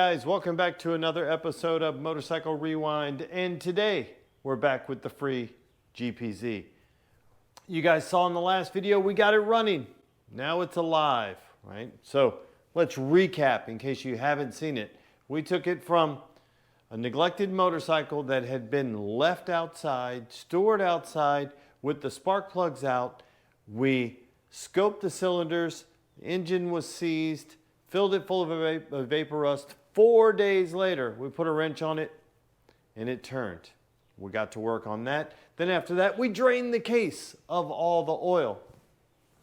guys, welcome back to another episode of Motorcycle Rewind, and today we're back with the free GPZ. You guys saw in the last video we got it running. Now it's alive, right? So let's recap in case you haven't seen it. We took it from a neglected motorcycle that had been left outside, stored outside with the spark plugs out. We scoped the cylinders, the engine was seized, filled it full of vapor rust. 4 days later, we put a wrench on it and it turned. We got to work on that. Then after that, we drained the case of all the oil.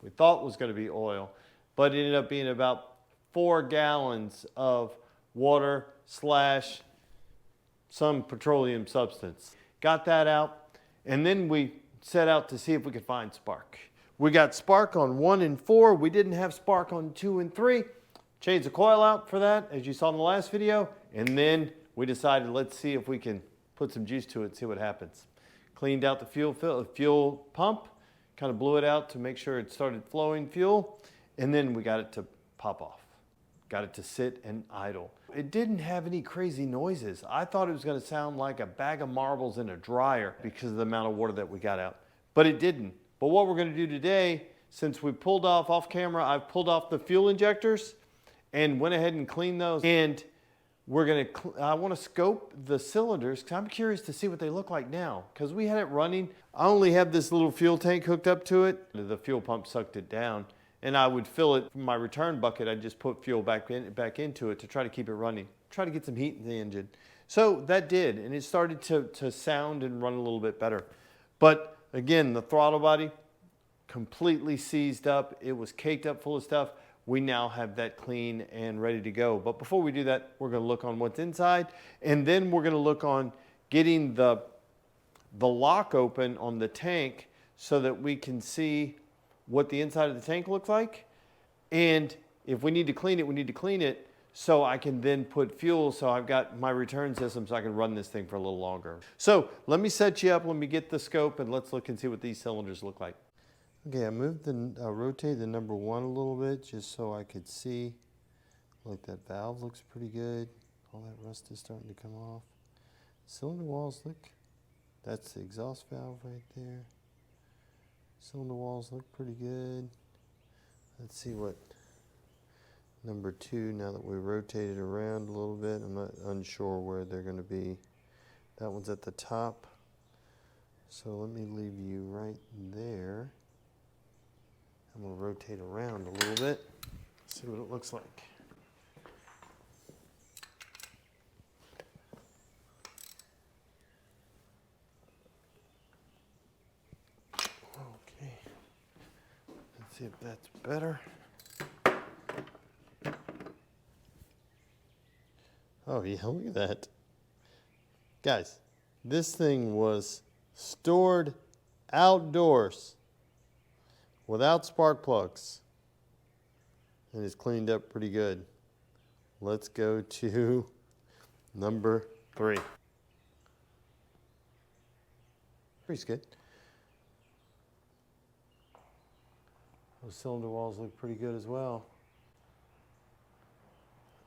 We thought it was going to be oil, but it ended up being about 4 gallons of water slash some petroleum substance. Got that out, and then we set out to see if we could find spark. We got spark on 1 and 4. We didn't have spark on 2 and 3. Changed the coil out for that, as you saw in the last video, and then we decided let's see if we can put some juice to it and see what happens. Cleaned out the fuel pump, kind of blew it out to make sure it started flowing fuel, and then we got it to pop off. Got it to sit and idle. It didn't have any crazy noises. I thought it was going to sound like a bag of marbles in a dryer because of the amount of water that we got out, but it didn't. But what we're going to do today, since we pulled off camera, I've pulled off the fuel injectors and went ahead and cleaned those. And we're going to, I want to scope the cylinders because I'm curious to see what they look like now. Because we had it running. I only have this little fuel tank hooked up to it. The fuel pump sucked it down. And I would fill it from my return bucket. I'd just put fuel back into it to try to keep it running. Try to get some heat in the engine. So that did. And it started to sound and run a little bit better. But again, the throttle body completely seized up. It was caked up full of stuff. We now have that clean and ready to go. But before we do that, we're going to look on what's inside, and then we're going to look on getting the lock open on the tank so that we can see what the inside of the tank looks like. And if we need to clean it, we need to clean it so I can then put fuel, so I've got my return system so I can run this thing for a little longer. So let me set you up, let me get the scope, and let's look and see what these cylinders look like. Okay, I rotated the number 1 a little bit just so I could see. Look, that valve looks pretty good. All that rust is starting to come off. Cylinder walls look, that's the exhaust valve right there. Cylinder walls look pretty good. Let's see what number 2, now that we rotate it around a little bit, I'm not unsure where they're going to be. That one's at the top. So let me leave you right there. I'm going to rotate around a little bit, see what it looks like. Okay, let's see if that's better. Oh yeah, look at that. Guys, this thing was stored outdoors without spark plugs, and it's cleaned up pretty good. Let's go to number 3. Pretty good. Those cylinder walls look pretty good as well.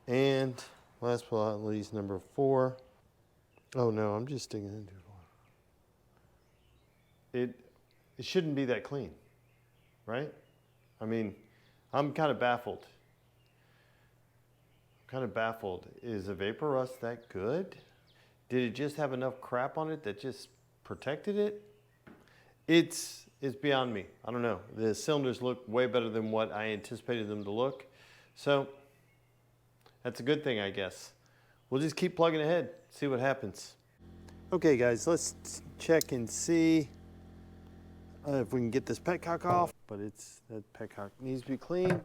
And last but not least, number 4. Oh no, I'm just sticking into it. It shouldn't be that clean, right? I mean, I'm kind of baffled. Is the vapor rust that good? Did it just have enough crap on it that just protected it? It's beyond me. I don't know. The cylinders look way better than what I anticipated them to look. So that's a good thing, I guess. We'll just keep plugging ahead, see what happens. Okay guys, let's check and see if we can get this petcock off. But that petcock needs to be clean.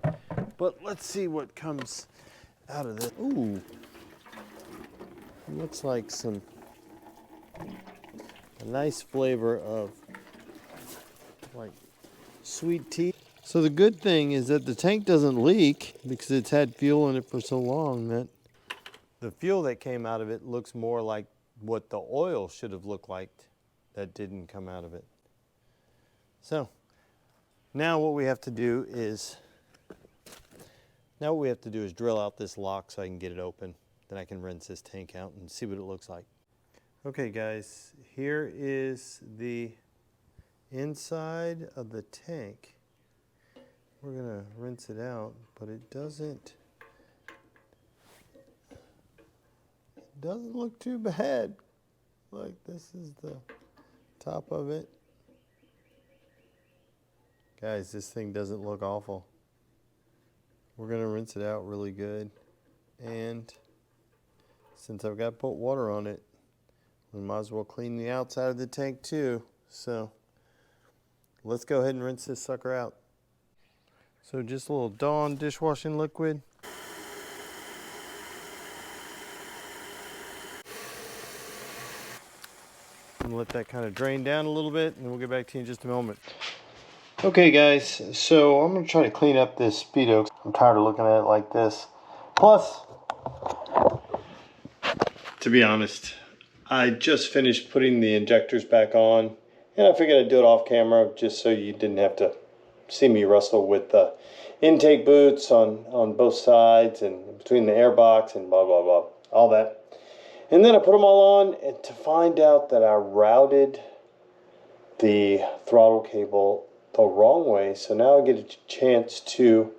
But let's see what comes out of this. Ooh, looks like a nice flavor of like sweet tea. So the good thing is that the tank doesn't leak because it's had fuel in it for so long that the fuel that came out of it looks more like what the oil should have looked like that didn't come out of it. So now what we have to do is drill out this lock so I can get it open. then I can rinse this tank out and see what it looks like. Okay guys, here is the inside of the tank. We're gonna rinse it out, but it doesn't look too bad. Look, this is the top of it. Guys, this thing doesn't look awful. We're gonna rinse it out really good. And since I've got to put water on it, we might as well clean the outside of the tank too. So let's go ahead and rinse this sucker out. So just a little Dawn dishwashing liquid. And let that kind of drain down a little bit, and we'll get back to you in just a moment. Okay guys, so I'm going to try to clean up this Speedo. I'm tired of looking at it like this. Plus, to be honest, I just finished putting the injectors back on, and I figured I'd do it off camera just so you didn't have to see me wrestle with the intake boots on both sides and between the air box and blah blah blah, all that. And then I put them all on, and to find out that I routed the throttle cable the wrong way, so now I get a chance to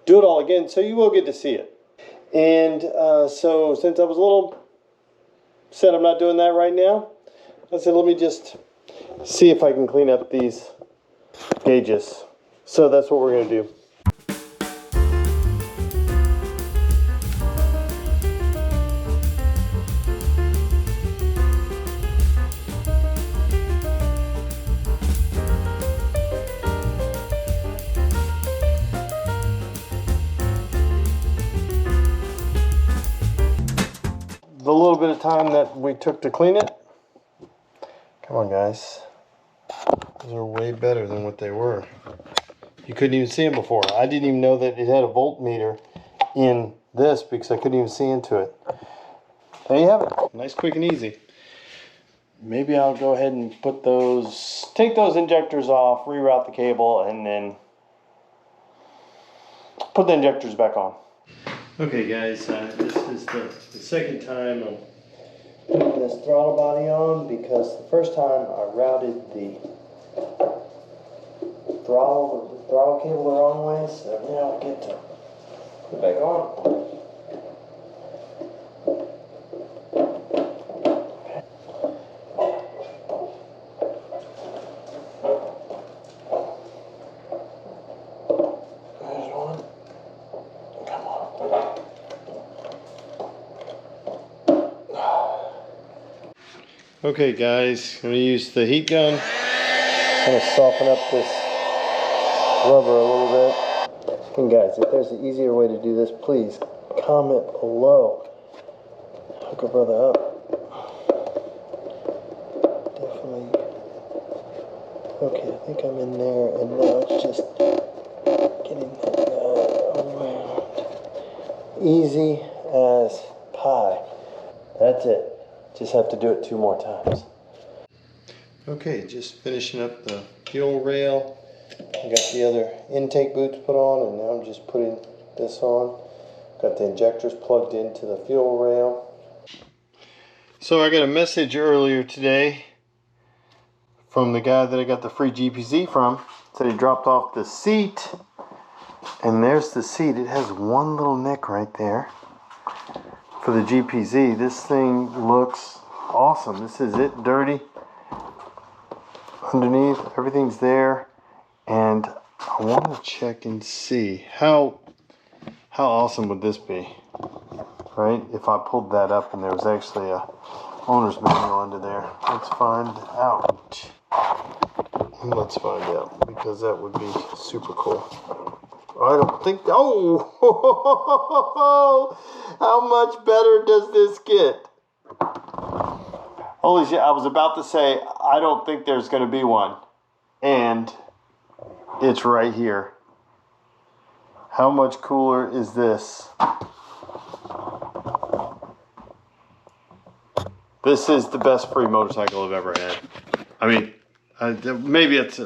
do it all again, so you will get to see it. And so since I was a little said I'm not doing that right now, I said let me just see if I can clean up these gauges. So that's what we're going to do. The little bit of time that we took to clean it, come on guys, these are way better than what they were. You couldn't even see them before. I didn't even know that it had a voltmeter in this because I couldn't even see into it. There you have it. Nice, quick, and easy. Maybe I'll go ahead and put those, take those injectors off, reroute the cable, and then put the injectors back on. Okay guys, this is the second time I'm putting this throttle body on because the first time I routed the throttle cable the wrong way, so now I get to put it back on. There's one. Come on. Okay guys, I'm going to use the heat gun, kind of soften up this rubber a little bit. And guys, if there's an easier way to do this, please comment below. Hook a brother up. Definitely. Okay, I think I'm in there, and now it's just getting that guy around. Easy as pie. That's it. Just have to do it 2 more times. Okay, just finishing up the fuel rail. I got the other intake boots put on, and now I'm just putting this on. Got the injectors plugged into the fuel rail. So I got a message earlier today from the guy that I got the free GPZ from. Said he dropped off the seat, and there's the seat. It has one little nick right there for the GPZ. This thing looks awesome. This is it, dirty underneath. Everything's there, and I want to check and see how awesome would this be, right? If I pulled that up and there was actually a owner's manual under there. Let's find out. Let's find out, because that would be super cool. I don't think, oh, how much better does this get? Holy shit, I was about to say, I don't think there's going to be one. And it's right here. How much cooler is this? This is the best free motorcycle I've ever had. I mean, maybe it's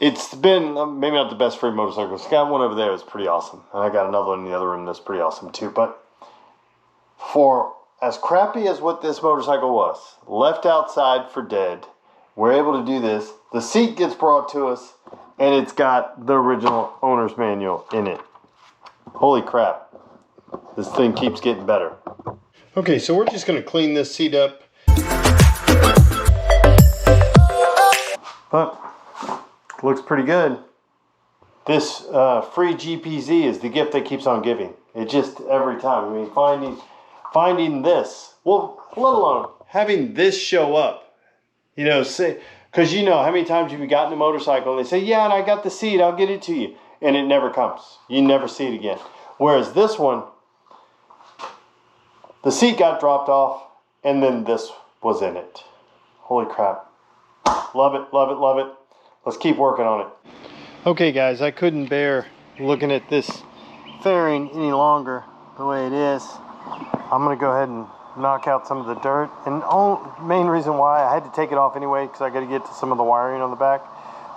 it's been maybe not the best free motorcycle. I got one over there that's pretty awesome. And I got another one in the other room that's pretty awesome too. But for as crappy as what this motorcycle was, left outside for dead, we're able to do this. The seat gets brought to us, and it's got the original owner's manual in it. Holy crap. This thing keeps getting better. Okay, so we're just going to clean this seat up. But looks pretty good. This free GPZ is the gift that keeps on giving. It just every time. I mean, finding this, well, let alone having this show up. You know, say, because you know how many times have you gotten a motorcycle and they say, yeah, and I got the seat, I'll get it to you, and it never comes. You never see it again. Whereas this one, the seat got dropped off, and then this was in it. Holy crap. Love it, love it, love it. Let's keep working on it. Okay, guys, I couldn't bear looking at this fairing any longer the way it is. I'm going to go ahead and knock out some of the dirt. And the main reason why I had to take it off anyway, because I got to get to some of the wiring on the back.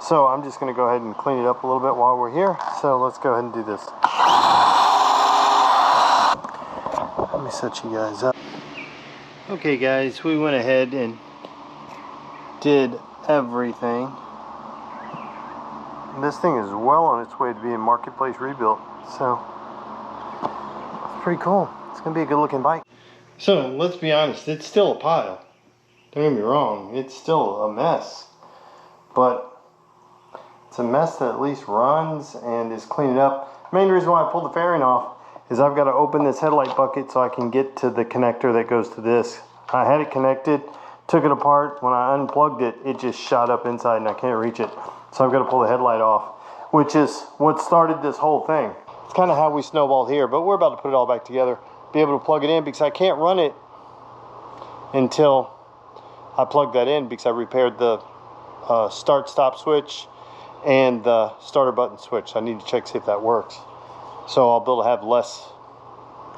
So I'm just going to go ahead and clean it up a little bit while we're here. So let's go ahead and do this. Let me set you guys up. Okay, guys, we went ahead and did everything. And this thing is well on its way to being marketplace rebuilt. So it's pretty cool. It's going to be a good looking bike. So let's be honest, it's still a pile. Don't get me wrong, it's still a mess. But it's a mess that at least runs and is cleaned up. Main reason why I pulled the fairing off is I've got to open this headlight bucket so I can get to the connector that goes to this. I had it connected, took it apart. When I unplugged it, it just shot up inside and I can't reach it. So I've got to pull the headlight off, which is what started this whole thing. It's kind of how we snowballed here, but we're about to put it all back together. Be able to plug it in because I can't run it until I plug that in because I repaired the start-stop switch and the starter button switch. I need to check see if that works. So I'll be able to have less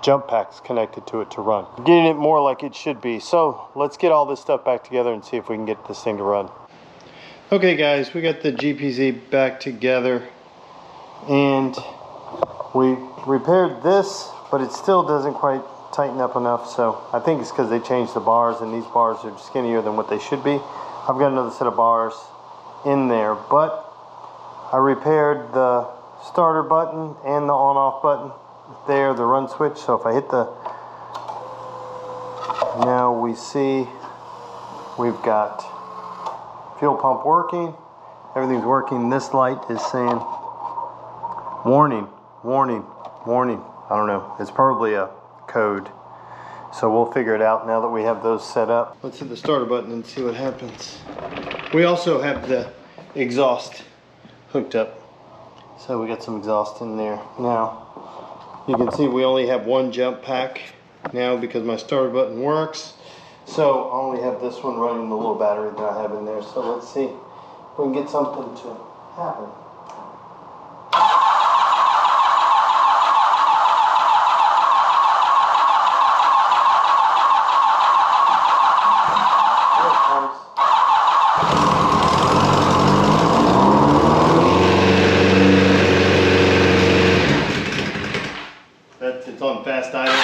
jump packs connected to it to run. Getting it more like it should be. So let's get all this stuff back together and see if we can get this thing to run. Okay, guys, we got the GPZ back together and we repaired this, but it still doesn't quite tighten up enough. So I think it's because they changed the bars and these bars are skinnier than what they should be. I've got another set of bars in there, but I repaired the starter button and the on-off button there, the run switch. So if I hit the, now we see we've got fuel pump working, everything's working. This light is saying warning, warning, warning. I don't know, it's probably a code, so we'll figure it out now that we have those set up. Let's hit the starter button and see what happens. We also have the exhaust hooked up. So we got some exhaust in there. Now, you can see we only have one jump pack now because my starter button works. So I only have this one running the little battery that I have in there. So let's see if we can get something to happen. It's on fast idle.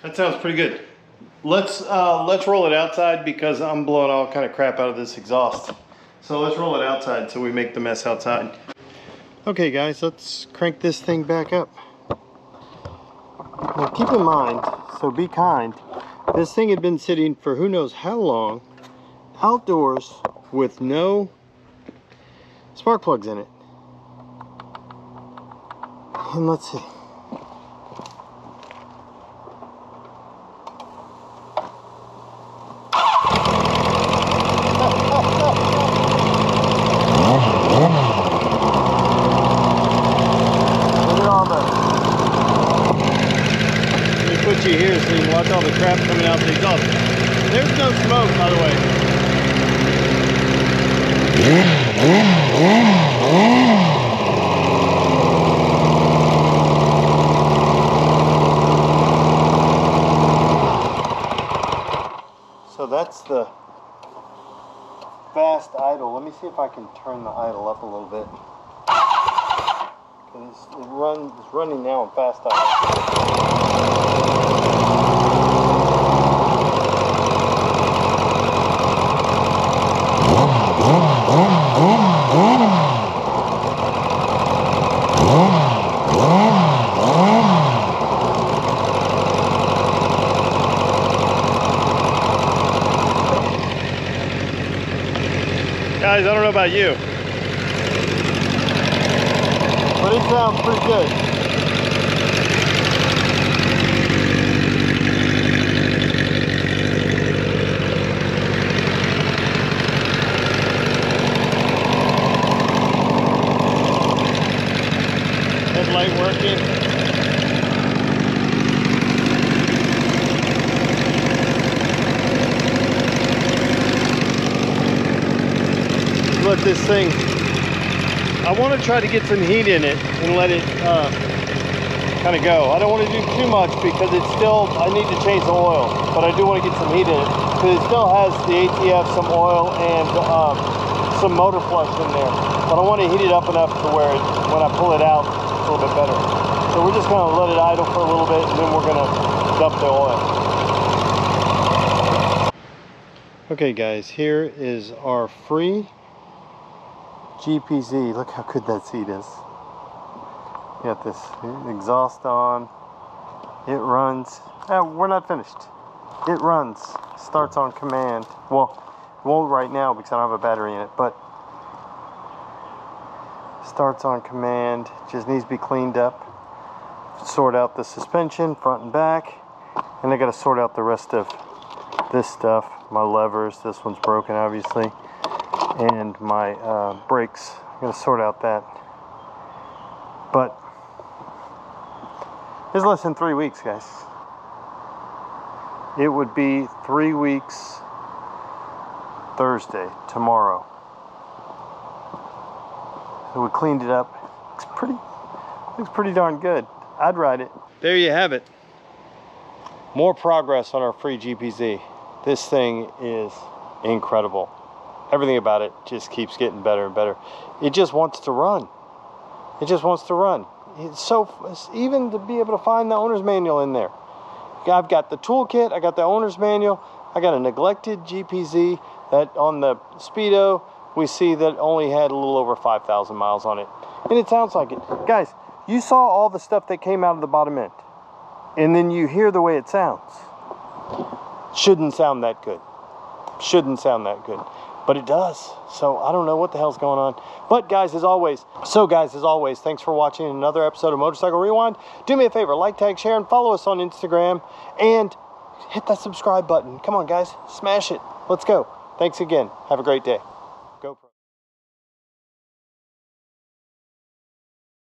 That sounds pretty good. Let's roll it outside because I'm blowing all kind of crap out of this exhaust. So let's roll it outside so we make the mess outside. Okay guys, let's crank this thing back up. Now keep in mind, so be kind, this thing had been sitting for who knows how long outdoors with no spark plugs in it. And let's see. switch you here so you can watch all the crap coming out the exhaust. There's no smoke, by the way. So that's the fast idle. Let me see if I can turn the idle up a little bit. It's running now on fast idle. Guys, I don't know about you, but it sounds pretty good. Headlight working. Let this thing, I want to try to get some heat in it and let it kind of go. I don't want to do too much because it's still, I need to change the oil, but I do want to get some heat in it because it still has the ATF, some oil, and some motor flush in there. But I want to heat it up enough to where when I pull it out, it's a little bit better. So we're just going to let it idle for a little bit and then we're going to dump the oil. Okay guys, here is our free GPZ. Look how good that seat is. You got this exhaust on. It runs. We're not finished. It runs. Starts on command. Well, it won't right now because I don't have a battery in it, but starts on command. Just needs to be cleaned up. Sort out the suspension, front and back. And I got to sort out the rest of this stuff. My levers. This one's broken, obviously. And my brakes. I'm going to sort out that. But it's less than 3 weeks, guys. It would be 3 weeks Thursday, tomorrow. So we cleaned it up. Looks pretty darn good. I'd ride it. There you have it. More progress on our free GPZ. This thing is incredible. Everything about it just keeps getting better and better. It just wants to run. It just wants to run. It's even to be able to find the owner's manual in there. I've got the toolkit, I got the owner's manual, I got a neglected GPZ that on the Speedo, we see that only had a little over 5,000 miles on it. And it sounds like it. Guys, you saw all the stuff that came out of the bottom end. And then you hear the way it sounds. Shouldn't sound that good. Shouldn't sound that good. But it does. So I don't know what the hell's going on. But guys, as always, thanks for watching another episode of Motorcycle Rewind. Do me a favor, like, tag, share, and follow us on Instagram. And hit that subscribe button. Come on, guys. Smash it. Let's go. Thanks again. Have a great day.